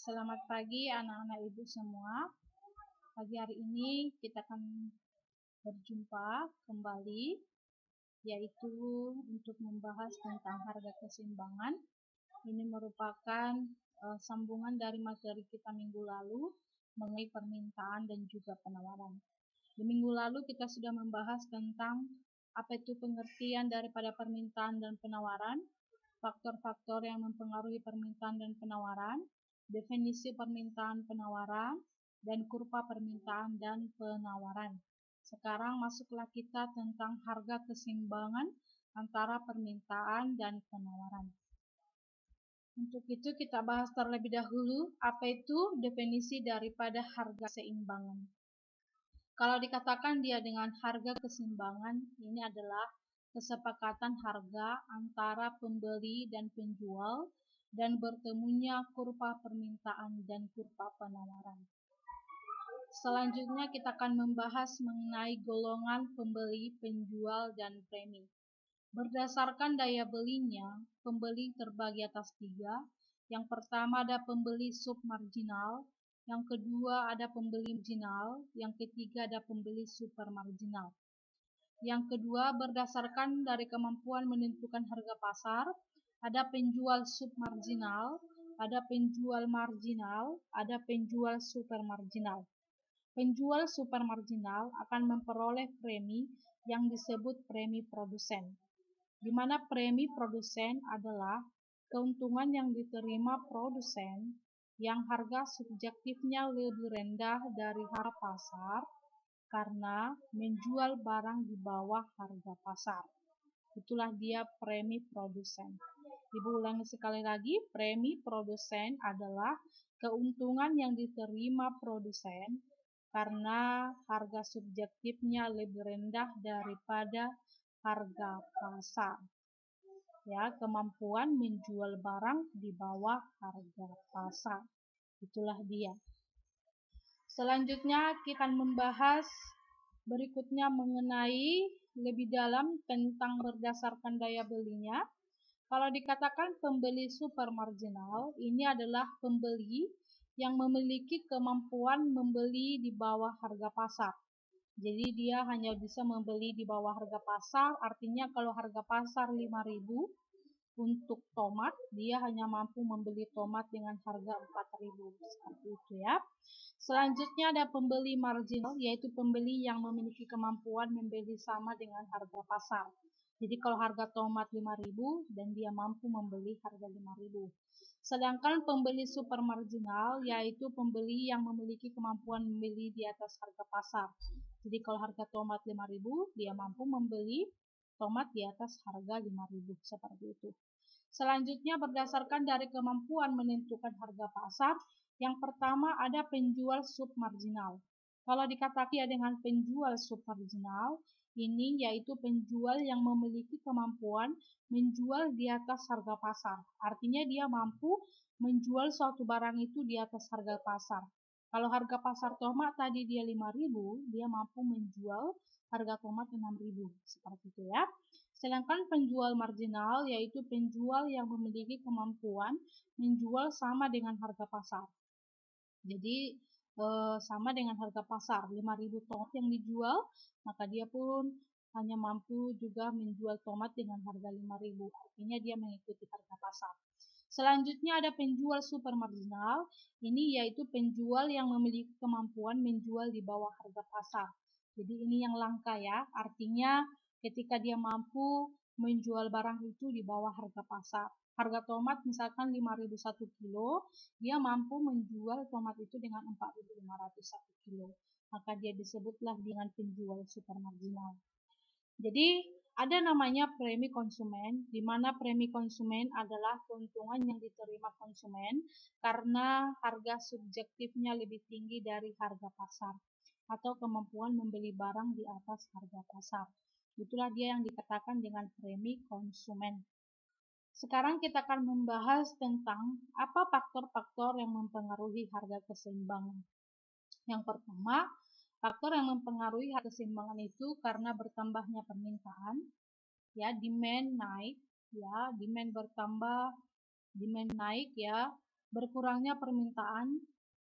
Selamat pagi anak-anak ibu semua. Pagi hari ini kita akan berjumpa kembali, yaitu untuk membahas tentang harga keseimbangan. Ini merupakan sambungan dari materi kita minggu lalu mengenai permintaan dan juga penawaran. Di minggu lalu kita sudah membahas tentang apa itu pengertian daripada permintaan dan penawaran, faktor-faktor yang mempengaruhi permintaan dan penawaran, definisi permintaan penawaran, dan kurva permintaan dan penawaran. Sekarang masuklah kita tentang harga keseimbangan antara permintaan dan penawaran. Untuk itu kita bahas terlebih dahulu apa itu definisi daripada harga keseimbangan. Kalau dikatakan dia dengan harga keseimbangan, ini adalah kesepakatan harga antara pembeli dan penjual dan bertemunya kurva permintaan dan kurva penawaran. Selanjutnya kita akan membahas mengenai golongan pembeli, penjual, dan premi. Berdasarkan daya belinya, pembeli terbagi atas 3. Yang pertama ada pembeli submarginal, yang kedua ada pembeli marginal, yang ketiga ada pembeli supermarginal. Yang kedua, berdasarkan dari kemampuan menentukan harga pasar, ada penjual submarginal, ada penjual marginal, ada penjual supermarginal. Penjual supermarginal akan memperoleh premi yang disebut premi produsen, di mana premi produsen adalah keuntungan yang diterima produsen yang harga subjektifnya lebih rendah dari harga pasar karena menjual barang di bawah harga pasar. Itulah dia premi produsen. Ibu ulangi sekali lagi, premi produsen adalah keuntungan yang diterima produsen karena harga subjektifnya lebih rendah daripada harga pasar. Ya, kemampuan menjual barang di bawah harga pasar. Itulah dia. Selanjutnya kita akan membahas berikutnya mengenai lebih dalam tentang berdasarkan daya belinya. Kalau dikatakan pembeli supermarginal, ini adalah pembeli yang memiliki kemampuan membeli di bawah harga pasar. Jadi dia hanya bisa membeli di bawah harga pasar, artinya kalau harga pasar 5.000 untuk tomat, dia hanya mampu membeli tomat dengan harga 4.000, seperti itu ya. Selanjutnya ada pembeli marginal, yaitu pembeli yang memiliki kemampuan membeli sama dengan harga pasar. Jadi kalau harga tomat 5.000 dan dia mampu membeli harga 5.000. Sedangkan pembeli supermarginal yaitu pembeli yang memiliki kemampuan membeli di atas harga pasar. Jadi kalau harga tomat 5.000, dia mampu membeli tomat di atas harga 5.000, seperti itu. Selanjutnya berdasarkan dari kemampuan menentukan harga pasar, yang pertama ada penjual submarginal. Kalau dikatakan dengan penjual submarginal, ini yaitu penjual yang memiliki kemampuan menjual di atas harga pasar. Artinya dia mampu menjual suatu barang itu di atas harga pasar. Kalau harga pasar tomat tadi dia 5.000, dia mampu menjual harga tomat 6.000, seperti itu ya. Sedangkan penjual marginal yaitu penjual yang memiliki kemampuan menjual sama dengan harga pasar. Jadi sama dengan harga pasar, 5.000 tomat yang dijual, maka dia pun hanya mampu juga menjual tomat dengan harga 5.000, artinya dia mengikuti harga pasar. Selanjutnya ada penjual supermarginal, ini yaitu penjual yang memiliki kemampuan menjual di bawah harga pasar. Jadi ini yang langka ya, artinya ketika dia mampu menjual barang itu di bawah harga pasar. Harga tomat misalkan 5.000 1 kilo, dia mampu menjual tomat itu dengan 4.500 1 kilo. Maka dia disebutlah dengan penjual supermarginal. Jadi ada namanya premi konsumen, di mana premi konsumen adalah keuntungan yang diterima konsumen karena harga subjektifnya lebih tinggi dari harga pasar atau kemampuan membeli barang di atas harga pasar. Itulah dia yang dikatakan dengan premi konsumen. Sekarang kita akan membahas tentang apa faktor-faktor yang mempengaruhi harga keseimbangan. Yang pertama, faktor yang mempengaruhi harga keseimbangan itu karena bertambahnya permintaan, ya, demand naik, ya, demand bertambah, demand naik, ya, berkurangnya permintaan,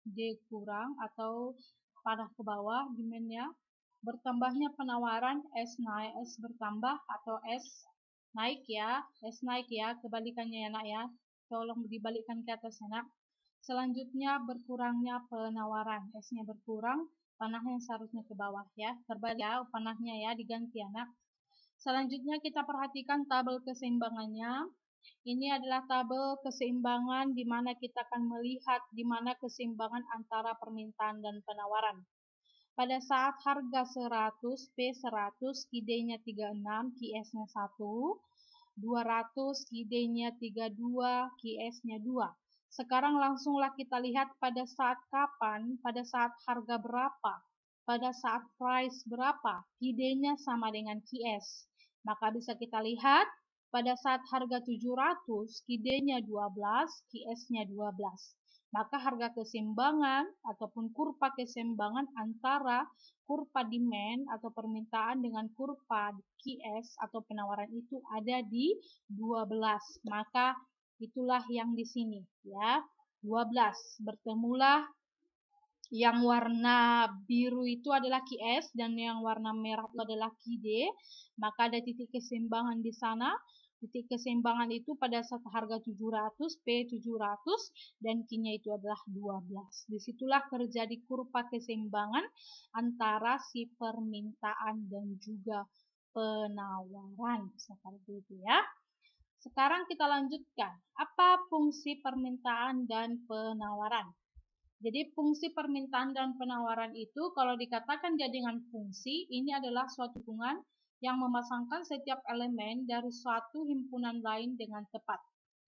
D kurang atau panah ke bawah demand-nya, bertambahnya penawaran, S naik, S bertambah atau S naik ya, S naik ya, kebalikannya ya nak ya, tolong dibalikkan ke atas ya nak. Selanjutnya berkurangnya penawaran, S-nya berkurang, panahnya seharusnya ke bawah ya, terbalik ya, panahnya ya, diganti ya nak. Selanjutnya kita perhatikan tabel keseimbangannya. Ini adalah tabel keseimbangan di mana kita akan melihat di mana keseimbangan antara permintaan dan penawaran. Pada saat harga 100, P 100, KID-nya 36, QS-nya 1, 200, KID-nya 32, QS-nya 2. Sekarang langsunglah kita lihat pada saat kapan, pada saat harga berapa, pada saat price berapa, KID-nya sama dengan QS. Maka bisa kita lihat pada saat harga 700, KID-nya 12, QS-nya 12. Maka harga keseimbangan ataupun kurva keseimbangan antara kurva demand atau permintaan dengan kurva QS atau penawaran itu ada di 12. Maka itulah yang di sini ya. 12. Bertemulah yang warna biru itu adalah QS dan yang warna merah itu adalah QD. Maka ada titik keseimbangan di sana. Titik keseimbangan itu pada saat harga 700, P 700 dan Q-nya itu adalah 12. Disitulah terjadi kurva keseimbangan antara si permintaan dan juga penawaran. Seperti itu ya. Sekarang kita lanjutkan. Apa fungsi permintaan dan penawaran? Jadi fungsi permintaan dan penawaran itu kalau dikatakan dia dengan fungsi, ini adalah suatu hubungan yang memasangkan setiap elemen dari suatu himpunan lain dengan tepat.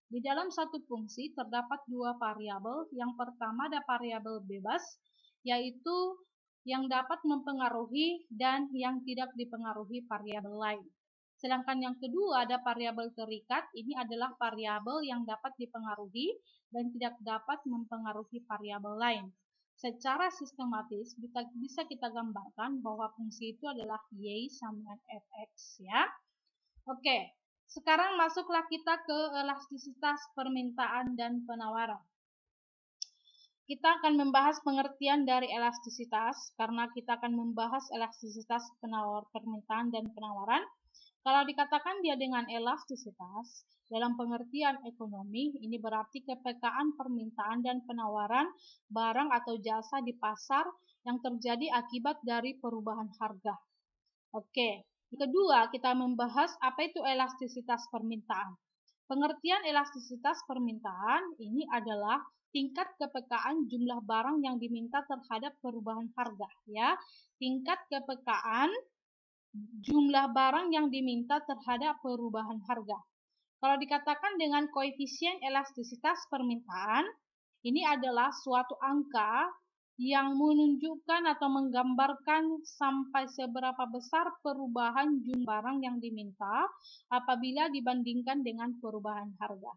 Di dalam satu fungsi terdapat dua variabel. Yang pertama ada variabel bebas, yaitu yang dapat mempengaruhi dan yang tidak dipengaruhi variabel lain. Sedangkan yang kedua ada variabel terikat, ini adalah variabel yang dapat dipengaruhi dan tidak dapat mempengaruhi variabel lain. Secara sistematis bisa kita gambarkan bahwa fungsi itu adalah Y sama dengan Fx ya. Oke, sekarang masuklah kita ke elastisitas permintaan dan penawaran. Kita akan membahas pengertian dari elastisitas karena kita akan membahas elastisitas permintaan dan penawaran. Kalau dikatakan dia dengan elastisitas, dalam pengertian ekonomi, ini berarti kepekaan permintaan dan penawaran barang atau jasa di pasar yang terjadi akibat dari perubahan harga. Oke, kedua kita membahas apa itu elastisitas permintaan. Pengertian elastisitas permintaan ini adalah tingkat kepekaan jumlah barang yang diminta terhadap perubahan harga, ya. Tingkat kepekaan jumlah barang yang diminta terhadap perubahan harga. Kalau dikatakan dengan koefisien elastisitas permintaan, ini adalah suatu angka yang menunjukkan atau menggambarkan sampai seberapa besar perubahan jumlah barang yang diminta apabila dibandingkan dengan perubahan harga.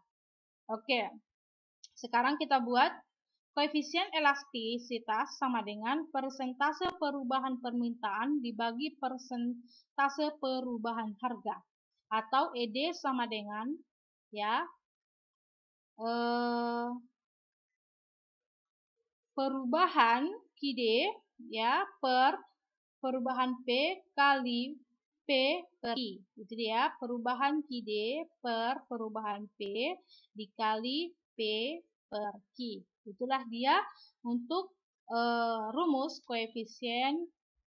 Oke, sekarang kita buat koefisien elastisitas sama dengan persentase perubahan permintaan dibagi persentase perubahan harga. Atau ED sama dengan ya perubahan QD ya per perubahan P kali P per Q. Itu dia perubahan QD per perubahan P dikali P per Q. Itulah dia untuk rumus koefisien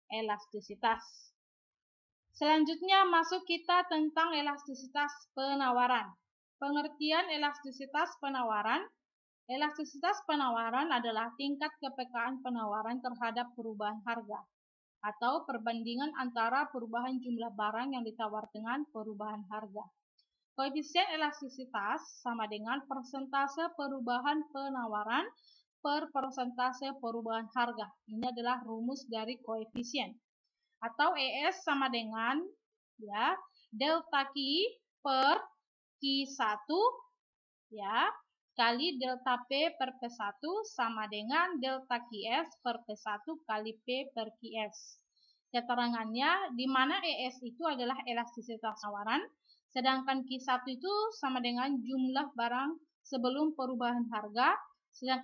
elastisitas. Selanjutnya masuk kita tentang elastisitas penawaran. Pengertian elastisitas penawaran. Elastisitas penawaran adalah tingkat kepekaan penawaran terhadap perubahan harga atau perbandingan antara perubahan jumlah barang yang ditawar dengan perubahan harga. Koefisien elastisitas sama dengan persentase perubahan penawaran per persentase perubahan harga. Ini adalah rumus dari koefisien. Atau ES sama dengan ya delta Q per Q1 ya kali delta P per P1 sama dengan delta QS per P1 kali P per QS. Keterangannya di mana ES itu adalah elastisitas penawaran, sedangkan Q1 itu sama dengan jumlah barang sebelum perubahan harga Sedangkan